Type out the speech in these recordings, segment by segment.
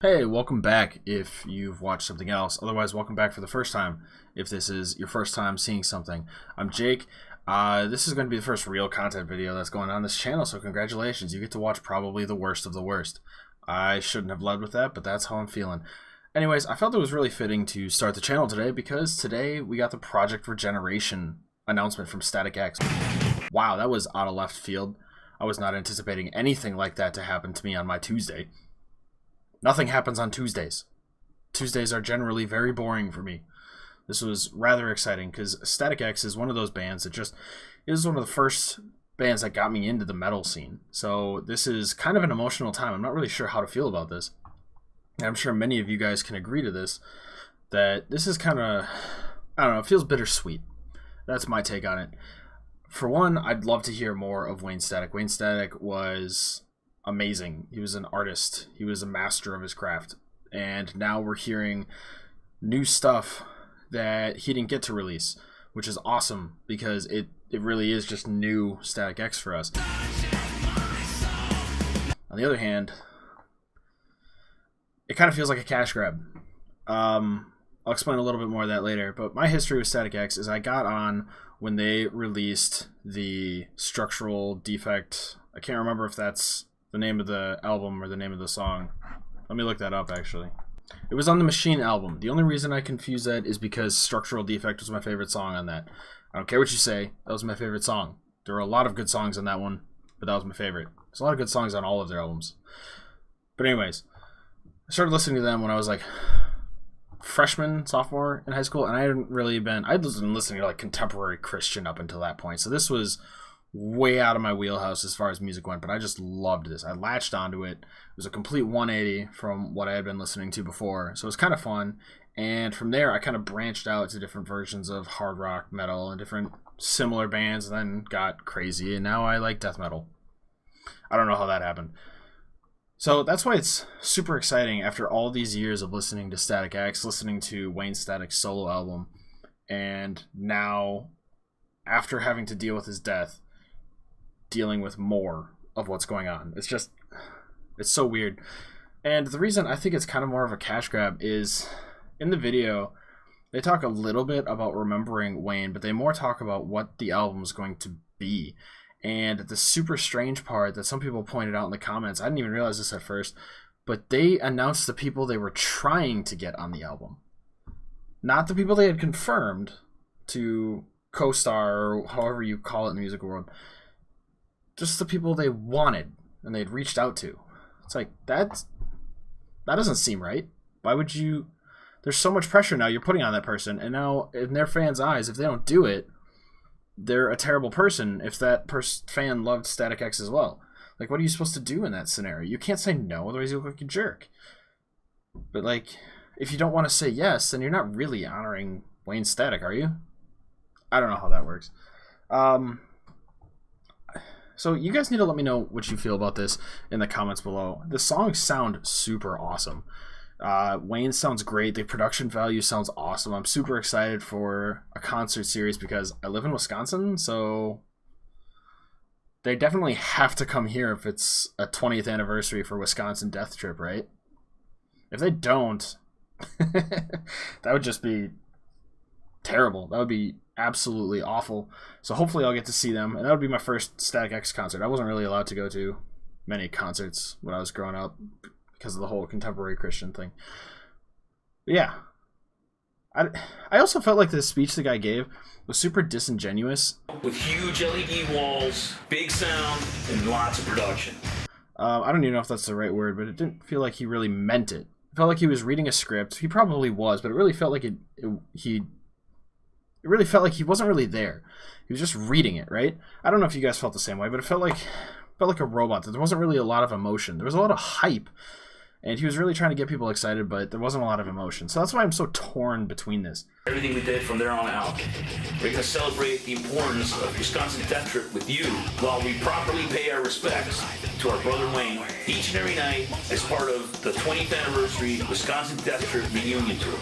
Hey, welcome back if you've watched something else. Otherwise, welcome back for the first time if this is your first time seeing something. I'm Jake. This is going to be the first real content video that's going on this channel, so congratulations. You get to watch probably the worst of the worst. I shouldn't have led with that, but that's how I'm feeling. Anyways, I felt it was really fitting to start the channel today because today we got the Project Regeneration announcement from Static X. Wow, that was out of left field. I was not anticipating anything like that to happen to me on my Tuesday. Nothing happens on Tuesdays. Tuesdays are generally very boring for me. This was rather exciting because Static X is one of those bands that just is one of the first bands that got me into the metal scene. So this is kind of an emotional time. I'm not really sure how to feel about this. And I'm sure many of you guys can agree to this, that this is kind of, I don't know, it feels bittersweet. That's my take on it. For one, I'd love to hear more of Wayne Static. Wayne Static was amazing. He was an artist. He was a master of his craft. And now we're hearing new stuff that he didn't get to release, which is awesome because it really is just new Static X for us. On the other hand, it kind of feels like a cash grab. I'll explain a little bit more of that later, but my history with Static X is I got on when they released the Structural Defect. I can't remember if that's the name of the album or the name of the song. Let me look that up, actually. It was on the Machine album. The only reason I confuse that is because Structural Defect was my favorite song on that. I don't care what you say, that was my favorite song. There were a lot of good songs on that one, but that was my favorite. There's a lot of good songs on all of their albums. But anyways, I started listening to them when I was like freshman, sophomore in high school, and I'd been listening to like contemporary Christian up until that point. So this was way out of my wheelhouse as far as music went, but I just loved this. I latched onto it. It was a complete 180 from what I had been listening to before, so it was kind of fun. And from there, I kind of branched out to different versions of hard rock, metal, and different similar bands, and then got crazy, and now I like death metal. I don't know how that happened. So that's why it's super exciting after all these years of listening to Static X, listening to Wayne Static's solo album, and now, after having to deal with his death, dealing with more of what's going on. It's so weird. And the reason I think it's kind of more of a cash grab is in the video, they talk a little bit about remembering Wayne, but they more talk about what the album is going to be. And the super strange part that some people pointed out in the comments, I didn't even realize this at first, but they announced the people they were trying to get on the album. Not the people they had confirmed to co-star, or however you call it in the music world. Just the people they wanted and they'd reached out to. It's like, that doesn't seem right. Why would you? There's so much pressure now you're putting on that person, and now in their fans' eyes, if they don't do it, they're a terrible person if that fan loved Static X as well. Like, what are you supposed to do in that scenario? You can't say no, otherwise you look like a jerk. But, like, if you don't want to say yes, then you're not really honoring Wayne Static, are you? I don't know how that works. So you guys need to let me know what you feel about this in the comments below. The songs sound super awesome. Wayne sounds great. The production value sounds awesome. I'm super excited for a concert series because I live in Wisconsin, so they definitely have to come here if it's a 20th anniversary for Wisconsin Death Trip, right? If they don't, that would just be terrible. That would be absolutely awful. So hopefully I'll get to see them, and that would be my first Static X concert. I wasn't really allowed to go to many concerts when I was growing up because of the whole contemporary Christian thing. But yeah, I also felt like the speech the guy gave was super disingenuous. With huge LED walls, big sound, and lots of production. I don't even know if that's the right word, but it didn't feel like he really meant it. It felt like he was reading a script. He probably was, but it really felt like he really felt like he wasn't really there. He was just reading it, right? I don't know if you guys felt the same way, but it felt like a robot. There wasn't really a lot of emotion. There was a lot of hype, and he was really trying to get people excited, but there wasn't a lot of emotion. So that's why I'm so torn between this. Everything we did from there on out, we're going to celebrate the importance of Wisconsin Death Trip with you while we properly pay our respects to our brother Wayne each and every night as part of the 20th anniversary Wisconsin Death Trip reunion tour.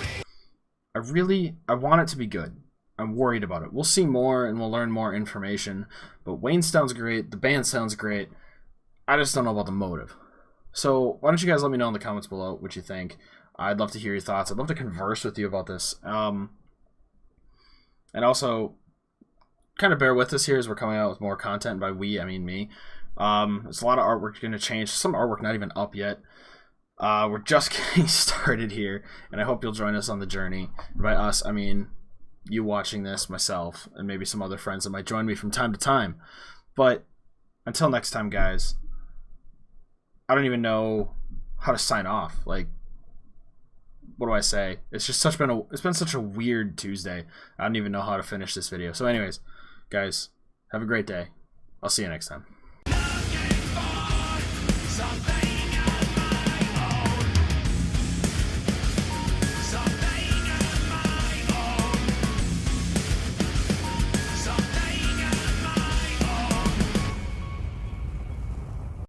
I want it to be good. I'm worried about it. We'll see more and we'll learn more information. But Wayne sounds great. The band sounds great. I just don't know about the motive. So why don't you guys let me know in the comments below what you think. I'd love to hear your thoughts. I'd love to converse with you about this. And also, kind of bear with us here as we're coming out with more content. By we, I mean me. There's a lot of artwork going to change. Some artwork not even up yet. We're just getting started here, and I hope you'll join us on the journey. By us, I mean you watching this, myself, and maybe some other friends that might join me from time to time. But until next time, guys, I don't even know how to sign off. Like, what do I say? It's just it's been such a weird Tuesday. I don't even know how to finish this video. So anyways, guys, have a great day. I'll see you next time.